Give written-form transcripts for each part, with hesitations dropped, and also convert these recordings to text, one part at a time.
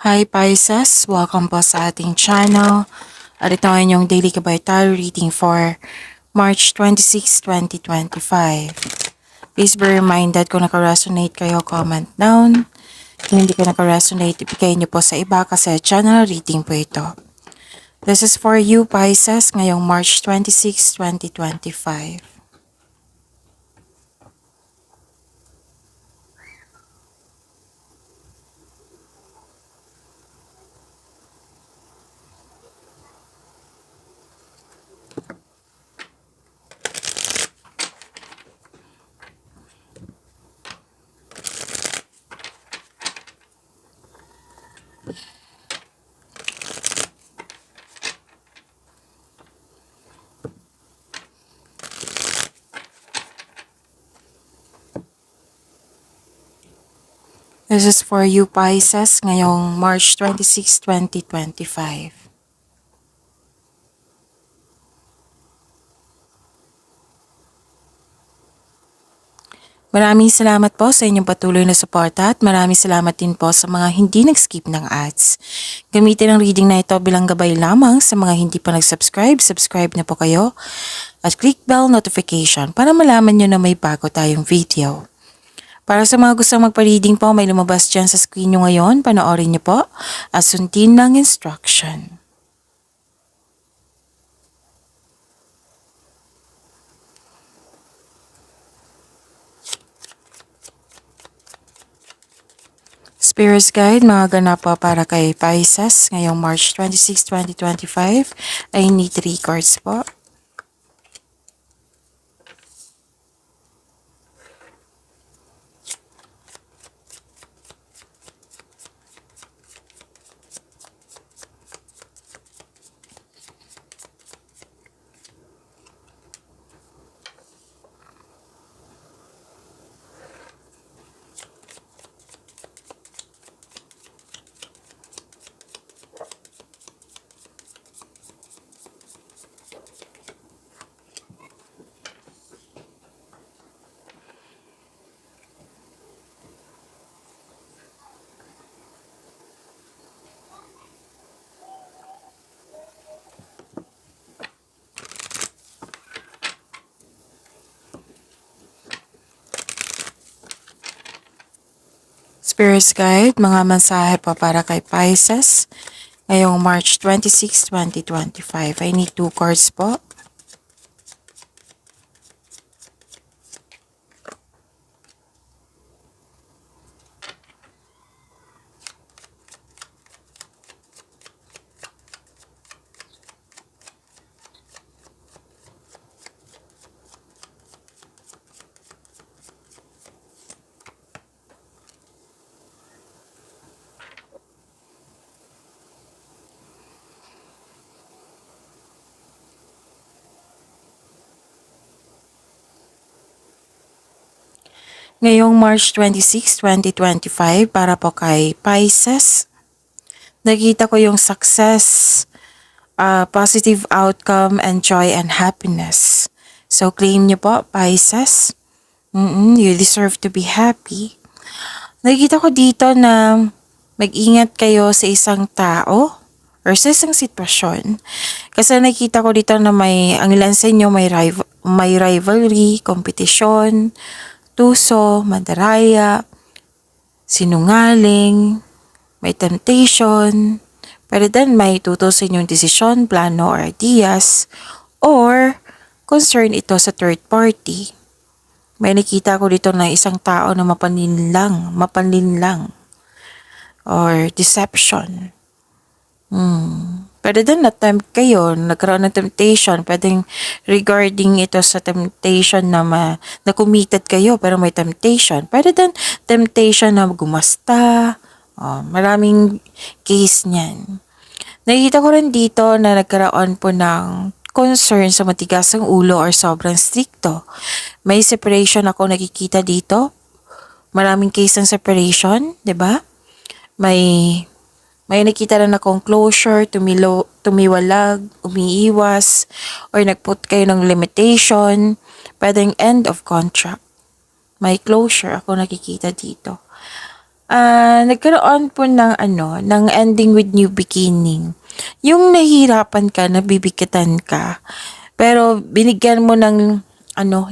Hi Pisces! Welcome po sa ating channel. At ito ang inyong daily Gabay Tarot reading for March 26, 2025. Please be reminded kung naka-resonate kayo, comment down. Kung hindi ko naka-resonate, ibigay niyo po sa iba kasi channel reading po ito. This is for you Pisces ngayong March 26, 2025. This is for you Pisces ngayong March 26, 2025. Maraming salamat po sa inyong patuloy na suporta at maraming salamat din po sa mga hindi nag-skip ng ads. Gamitin ang reading na ito bilang gabay lamang sa mga hindi pa nag-subscribe. Subscribe na po kayo at click bell notification para malaman nyo na may bago tayong video. Para sa mga gustong magpa-reading po, may lumabas dyan sa screen nyo ngayon. Panoorin nyo po at sundin ng instruction. Spirit's Guide, mga ganap po para kay Pisces ngayong March 26, 2025. I need 3 cards po. Spirit's Guide, mga mensahe po para kay Pisces ngayong March 26, 2025. I need 2 cards po. Ngayong March 26, 2025, para po kay Pisces, nakita ko yung success, positive outcome, and joy and happiness. So, claim nyo po, Pisces. You deserve to be happy. Nakita ko dito na mag-ingat kayo sa isang tao or sa isang sitwasyon. Kasi nakita ko dito na ang ilan sa inyo may rivalry, kompetisyon, tuso, mandaraya, sinungaling, may temptation, pero then may tutusin yung desisyon, plano, or ideas, or concern ito sa third party. May nakita ko dito na isang tao na mapanlinlang, or deception. Pero then na-tempt kayo, nagkaroon ng temptation, pwedeng regarding ito sa temptation na committed kayo pero may temptation. Pero then temptation na gumasta, maraming case niyan. Nakikita ko rin dito na nagkaroon po ng concern sa matigasang ulo or sobrang stricto. May separation ako nakikita dito. Maraming case ng separation, 'di ba? May nakita na akong closure, tumiwalag, umiiwas, or nagput kayo ng limitation, pwedeng end of contract. May closure ako nakikita dito. Nagkaroon po ng ng ending with new beginning. Yung nahihirapan ka, nabibigatan ka, pero binigyan mo ng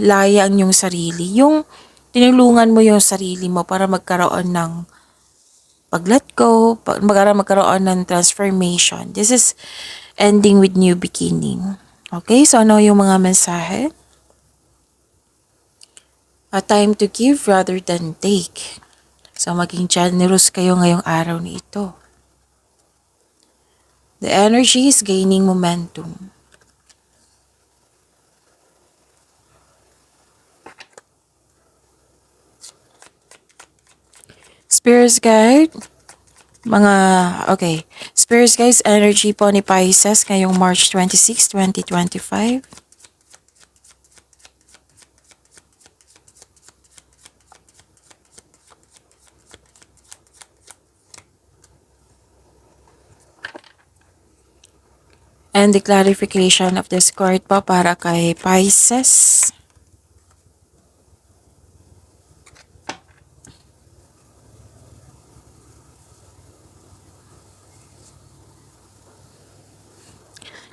laya ang yung sarili. Yung tinulungan mo yung sarili mo para magkaroon ng pag-let go, para magkaroon ng transformation. This is ending with new beginning. Okay, so ano yung mga mensahe? A time to give rather than take. So maging generous kayo ngayong araw na ito. The energy is gaining momentum. Spirits guide, Spirits guides energy po ni Pisces ngayong March 26, 2025. And the clarification of this card po para kay Pisces.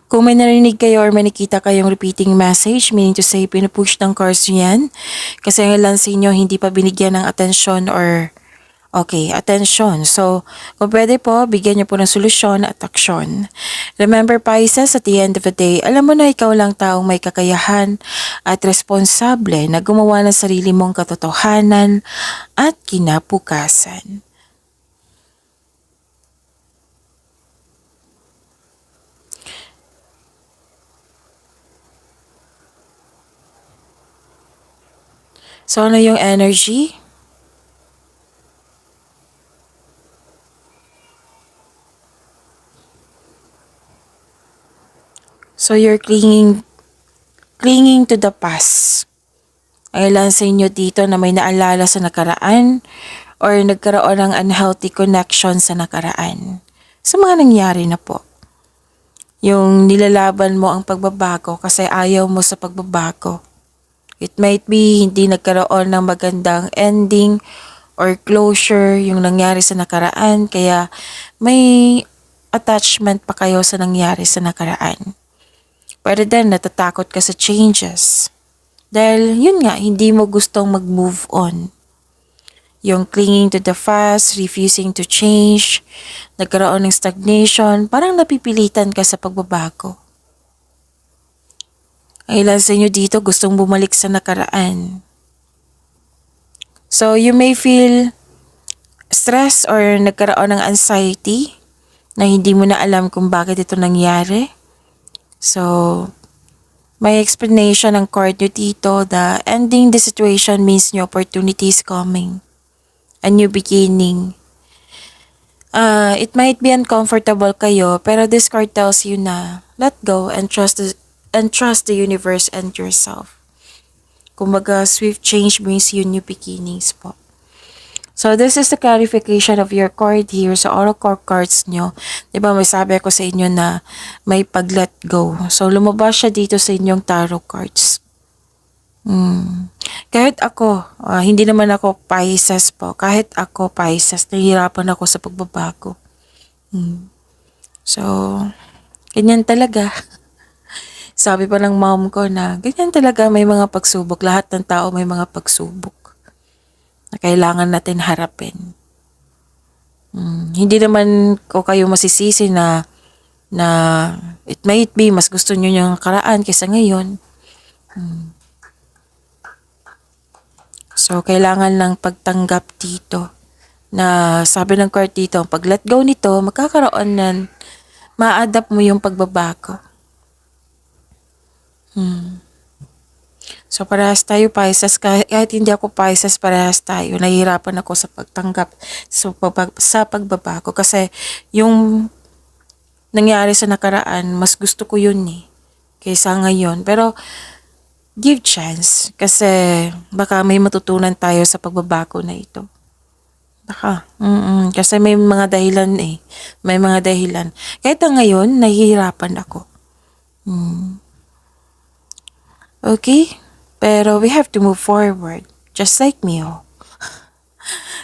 Kung may narinig kayo or may nakita kayong repeating message, meaning to say, pinupush ng cards nyo yan, kasi ang ilan sa inyo hindi pa binigyan ng atensyon or attention. So, kung pwede po, bigyan niyo po ng solusyon at aksyon. Remember Pisces, at the end of the day, alam mo na ikaw lang taong may kakayahan at responsable na gumawa ng sarili mong katotohanan at kinabukasan. So, ano yung energy? So, you're clinging to the past. Ay ilan sa inyo dito na may naalala sa nakaraan or nagkaroon ng unhealthy connection sa nakaraan. Sa mga nangyari na po. Yung nilalaban mo ang pagbabago kasi ayaw mo sa pagbabago. It might be hindi nagkaroon ng magandang ending or closure yung nangyari sa nakaraan kaya may attachment pa kayo sa nangyari sa nakaraan. Pwede din natatakot ka sa changes. Dahil yun nga, hindi mo gustong mag-move on. Yung clinging to the past, refusing to change, nagkaroon ng stagnation, parang napipilitan ka sa pagbabago. Ang ilan sa inyo dito gustong bumalik sa nakaraan. So you may feel stress or nagkaroon ng anxiety na hindi mo na alam kung bakit ito nangyari. So, may explanation ng card nyo dito that ending the situation means new opportunity is coming. A new beginning. It might be uncomfortable kayo, pero this card tells you na let go and trust the universe and yourself. Kumbaga, swift change brings you new beginnings po. So, this is the clarification of your card here sa oracle cards nyo. Diba, may sabi ako sa inyo na may pag-let go. So, lumabas siya dito sa inyong tarot cards. Kahit ako, hindi naman ako Pisces po. Kahit ako Pisces, nahihirapan ako sa pagbabago. So, ganyan talaga. Sabi pa ng mom ko na ganyan talaga, may mga pagsubok. Lahat ng tao may mga pagsubok na kailangan natin harapin. Hindi naman ko kayo masisisi na it might be mas gusto nyo yung karaan kaysa ngayon. So, kailangan ng pagtanggap dito na sabi ng card dito, pag let go nito, magkakaroon ng ma-adapt mo yung pagbabago. So, parehas tayo Pisces. Kahit hindi ako Pisces, parehas tayo. Nahihirapan ako sa pagtanggap sa pagbabago. Kasi yung nangyari sa nakaraan, mas gusto ko yun kaysa ngayon. Pero, give chance. Kasi baka may matutunan tayo sa pagbabago na ito. Baka. Kasi may mga dahilan May mga dahilan. Kahit ngayon, nahihirapan ako. Okay? Pero we have to move forward. Just like me,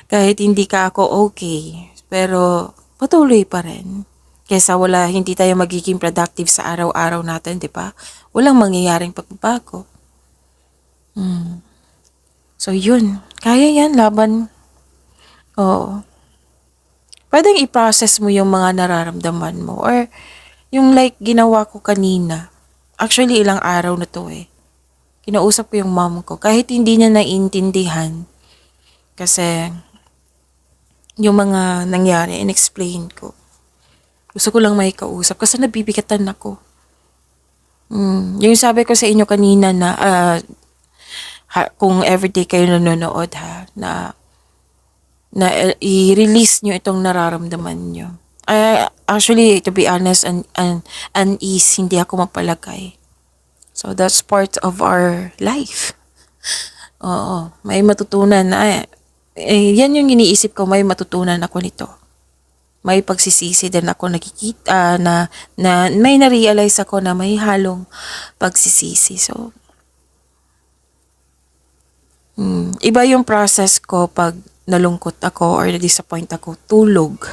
Kahit hindi ka ako okay, pero patuloy pa rin. Kesa hindi tayo magiging productive sa araw-araw natin, di ba? Walang mangyayaring pagbabago. So yun, kaya yan, laban. Oo. Pwedeng i-process mo yung mga nararamdaman mo or yung like ginawa ko kanina. Actually, ilang araw na to eh. Kinausap ko yung mom ko. Kahit hindi niya naiintindihan. Kasi yung mga nangyari, in-explain ko. Gusto ko lang may kausap kasi nabibigatan ako. Yung sabi ko sa inyo kanina na kung everyday kayo nanonood na i-release nyo itong nararamdaman nyo. Actually, to be honest, unease, hindi ako mapalagay. So, that's part of our life. Oo, may matutunan na, yan yung iniisip ko, may matutunan ako nito. May pagsisisi din ako nakikita na may na-realize ako na may halong pagsisisi. So, iba yung process ko pag nalungkot ako or na-disappoint ako, tulog.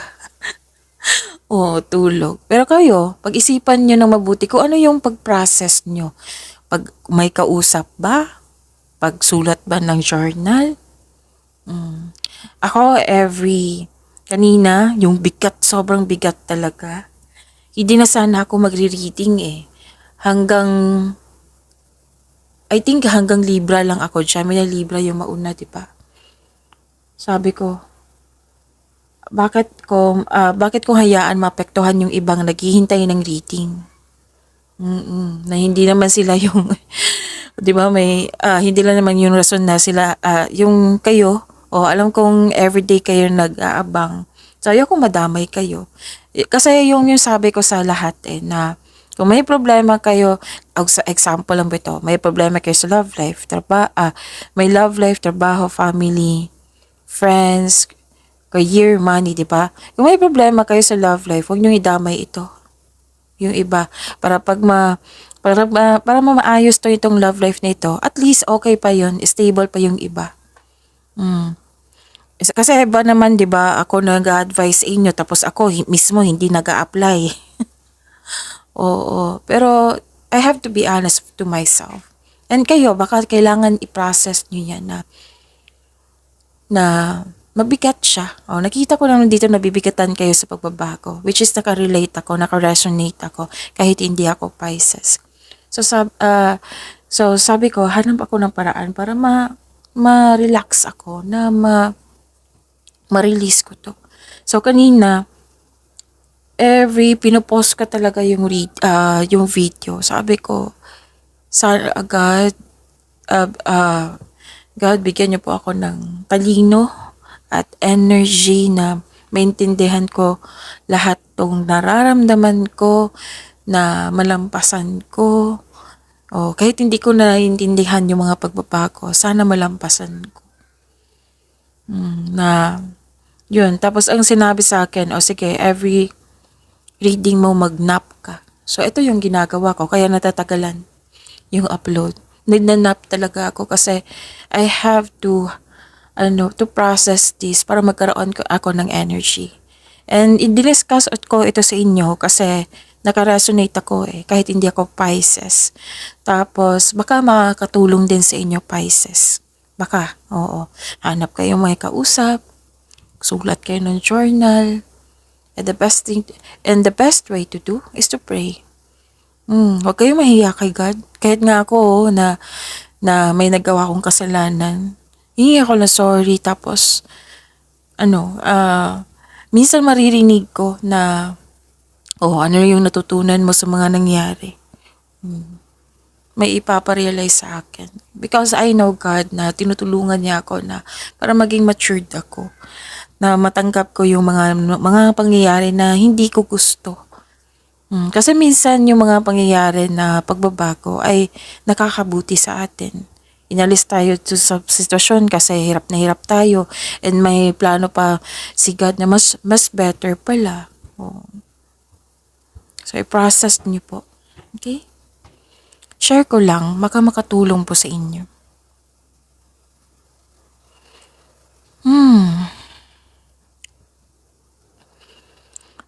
Oo, tulog. Pero kayo, pag-isipan nyo ng mabuti kung ano yung pag-process nyo. Pag may kausap ba? Pagsulat ba ng journal? Ako, kanina, yung bigat, sobrang bigat talaga. Hindi na sana ako magre-reading eh. I think hanggang Libra lang ako dyan. May Libra yung mauna, di ba? Sabi ko, bakit ko hayaan maapektuhan yung ibang naghihintay ng reading? Na hindi naman sila yung, di ba, hindi lang naman yung rason na sila, yung kayo, alam kong everyday kayo nag-aabang. So, ayoko madamay kayo. Kasi yung sabi ko sa lahat na, kung may problema kayo, sa example lang ba ito, may problema kayo sa love life, may love life, trabaho, family, friends, career, money, di ba? Kung may problema kayo sa love life, huwag niyong idamay ito. Yung iba. Para maayos to itong love life na ito, at least okay pa yun, stable pa yung iba. Kasi iba naman, di ba, ako nag-advise sa inyo, tapos ako mismo hindi nag-a-apply. Oo. Pero, I have to be honest to myself. And kayo, baka kailangan i-process nyo yan na mabigat siya. Nakita ko lang dito nabibigatan kayo sa pagbabago, which is nakarelate ako, nakaresonate ako, kahit hindi ako Pisces. So, sabi ko, hanap ako ng paraan para ma-relax ako, na ma-release ko to. So, kanina, pinopost ka talaga yung video. Sabi ko, God, bigyan niyo po ako ng talino at energy na maintindihan ko lahat tong nararamdaman ko, na malampasan ko. Kahit hindi ko naiintindihan yung mga pagbabago, sana malampasan ko. Yun. Tapos ang sinabi sa akin, sige, every reading mo mag-nap ka. So, ito yung ginagawa ko, kaya natatagalan yung upload. Nag-nap talaga ako kasi I have to process this para magkaroon ako ng energy. And i-discuss ko ito sa inyo kasi nakaresonate ako kahit hindi ako Pisces. Tapos, baka makakatulong din sa inyo, Pisces. Baka, oo. Hanap kayo may kausap, sulat kayo ng journal, and the best way to do is to pray. Huwag kayong mahiya kay God. Kahit nga ako na may nagawa akong kasalanan, hingi ako na sorry. Tapos, minsan maririnig ko na, ano yung natutunan mo sa mga nangyari. May ipaparealize sa akin. Because I know God na tinutulungan niya ako na para maging matured ako. Na matanggap ko yung mga pangyayari na hindi ko gusto. Kasi minsan yung mga pangyayari na pagbabago ay nakakabuti sa atin. Inalis tayo sa sitwasyon kasi hirap na hirap tayo, and may plano pa si God na mas better pala. So, i-process niyo po. Okay? Share ko lang, makatulong po sa inyo.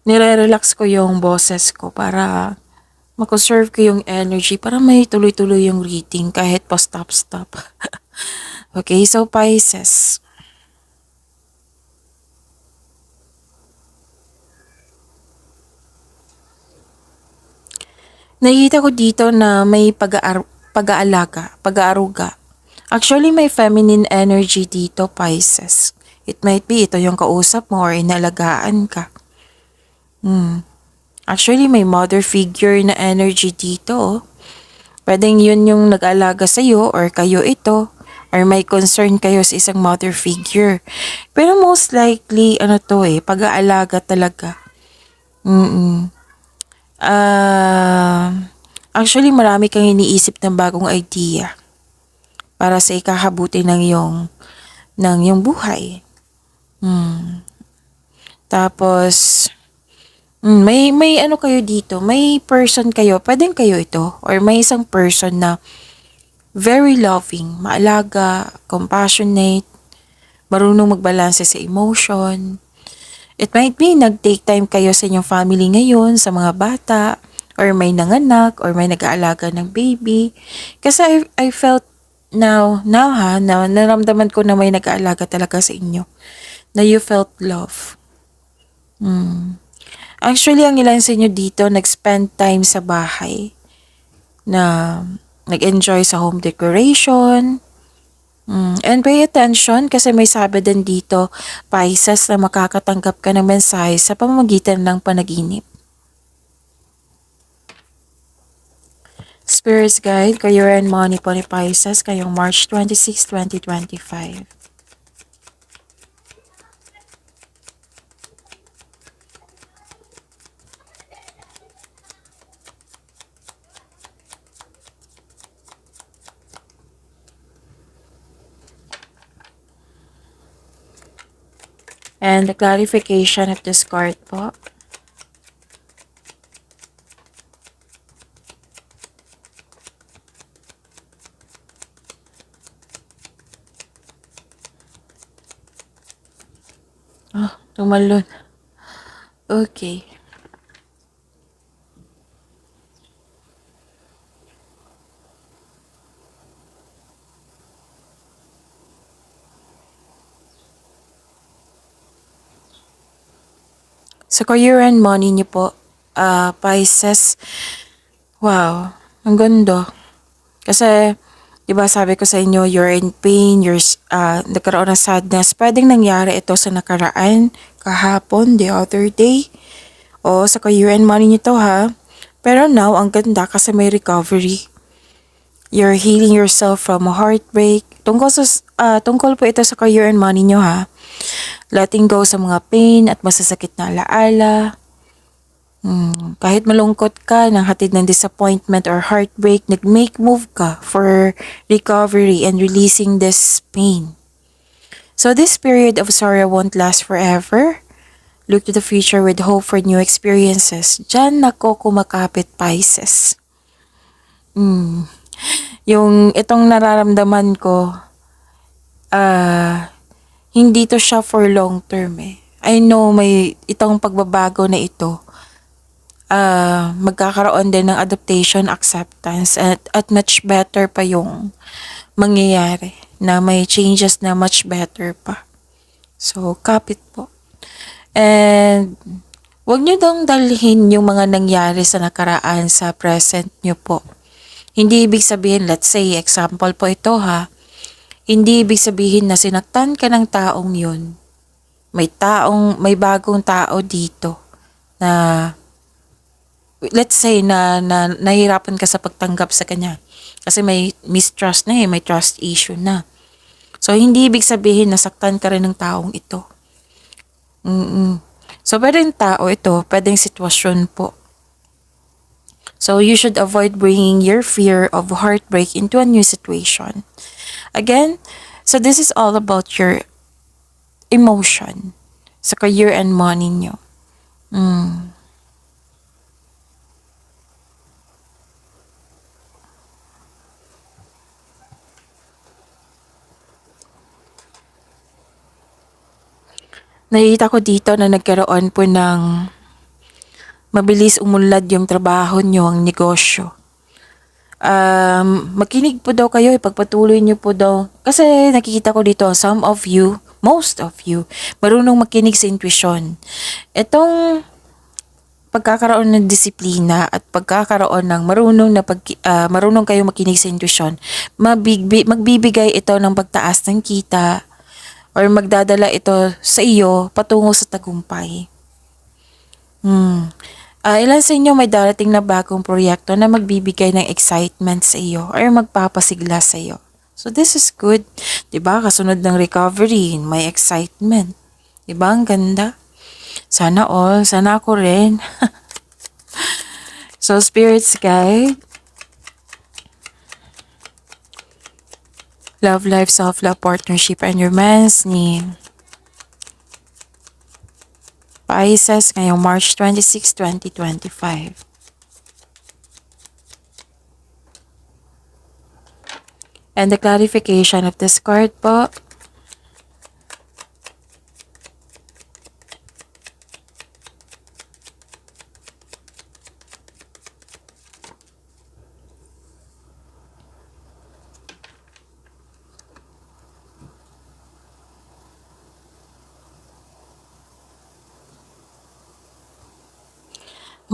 nire-relax ko yung boses ko para makonserve ko yung energy para may tuloy-tuloy yung reading kahit pa stop-stop. Okay, so Pisces. Nakikita ko dito na may pag-aalaga, pag-aaruga. Actually, may feminine energy dito, Pisces. It might be ito yung kausap mo or inalagaan ka. Actually, may mother figure na energy dito. Oh. Pwedeng yun yung nag-alaga sa'yo or kayo ito or may concern kayo sa isang mother figure. Pero most likely, ano to pag-aalaga talaga. Mm-mm. Actually, marami kang iniisip ng bagong idea para sa ikakabuti ng iyong buhay. Tapos, may ano kayo dito, may person kayo, pwedeng kayo ito, or may isang person na very loving, maalaga, compassionate, marunong magbalanse sa emotion. It might be nag-take time kayo sa inyong family ngayon, sa mga bata, or may nanganak, or may nag-aalaga ng baby. Kasi I felt now naramdaman ko na may nag-aalaga talaga sa inyo. Na you felt love. Actually, ang ilan sa inyo dito nag-spend time sa bahay na nag-enjoy sa home decoration. And pay attention kasi may sabi din dito, Pisces, na makakatanggap ka ng mensahe sa pamamagitan ng panaginip. Spirits Guide, Career and Money po ni Pisces, kayong March 26, 2025. And the clarification of this card po. Tumalon. Okay. Sa career and money niyo po, Pisces, wow, ang ganda. Kasi, di ba sabi ko sa inyo, you're in pain, nagkaroon ng sadness. Pwedeng nangyari ito sa nakaraan, kahapon, the other day. O sa career and money niyo to ha. Pero now, ang ganda kasi may recovery. You're healing yourself from a heartbreak. Tungkol po ito sa career and money niyo ha. Letting go sa mga pain at masasakit na alaala. Kahit malungkot ka, nang hatid ng disappointment or heartbreak, nag-make move ka for recovery and releasing this pain. So this period of sorrow won't last forever. Look to the future with hope for new experiences. Diyan nako kumakapit, Pisces. Yung itong nararamdaman ko, hindi to siya for long term I know may itong pagbabago na ito, magkakaroon din ng adaptation, acceptance, at much better pa yung mangyayari na may changes na much better pa. So, kapit po. And, wag nyo dong dalhin yung mga nangyari sa nakaraan sa present nyo po. Hindi ibig sabihin, let's say, example po ito ha, hindi ibig sabihin na sinaktan ka ng taong yun. May bagong tao dito na, let's say, na nahihirapan ka sa pagtanggap sa kanya. Kasi may mistrust na may trust issue na. So, hindi ibig sabihin na saktan ka rin ng taong ito. So, pwedeng tao ito, pwedeng sitwasyon po. So, you should avoid bringing your fear of heartbreak into a new situation. Again, so this is all about your emotion sa career and money nyo. Nakita ko dito na nagkaroon po ng mabilis umunlad yung trabaho nyo, ang negosyo. Makinig po daw kayo, ipagpatuloy nyo po daw. Kasi nakikita ko dito, some of you, most of you, marunong makinig sa intuition. Itong pagkakaroon ng disiplina at pagkakaroon ng marunong kayo makinig sa intuition, magbibigay ito ng pagtaas ng kita or magdadala ito sa iyo patungo sa tagumpay. Ilan sa inyo may darating na bagong proyekto na magbibigay ng excitement sa iyo or magpapasigla sa iyo. So this is good. 'Di ba? Kasunod ng recovery, may excitement. 'Di ba? Ang ganda. Sana all, sana ako rin. So spirits guide. Love life, self-love, partnership, and romance ni Pisces ngayong March 26, 2025. And the clarification of this card po.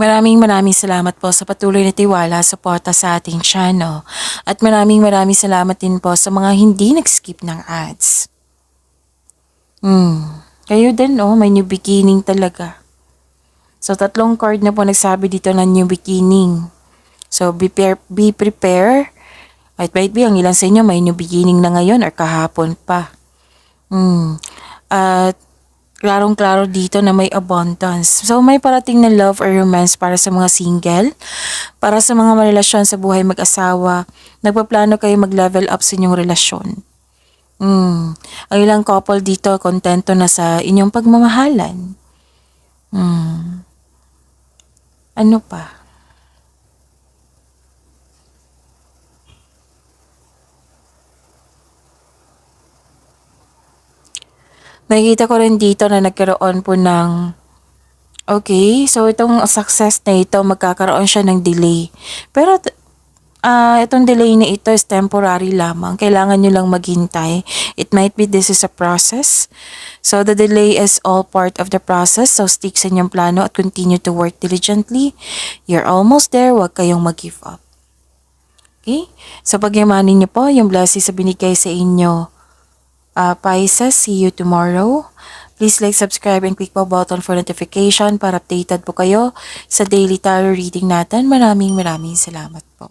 Maraming salamat po sa patuloy na tiwala, suporta sa ating channel. At maraming salamat din po sa mga hindi nag-skip ng ads. Kayo din may new beginning talaga. So 3 card na po nagsabi dito ng new beginning. So be prepare. It might be ang ilan sa inyo may new beginning na ngayon or kahapon pa. At klarong-klaro dito na may abundance. So may parating na love or romance para sa mga single, para sa mga marelasyon sa buhay mag-asawa, nagpaplano kayo mag-level up sa inyong relasyon. Ang ilang couple dito kontento na sa inyong pagmamahalan. Ano pa? Nakikita ko rin dito na nagkaroon po ng so itong success na ito, magkakaroon siya ng delay. Pero itong delay na ito is temporary lamang. Kailangan nyo lang maghintay. It might be this is a process. So the delay is all part of the process. So stick sa inyong plano at continue to work diligently. You're almost there. Huwag kayong mag-give up. Okay? So pagyamanin nyo po yung blessings sa binigay sa inyo. Pisces, see you tomorrow. Please like, subscribe, and click po button for notification para updated po kayo sa daily tarot reading natin. Maraming salamat po.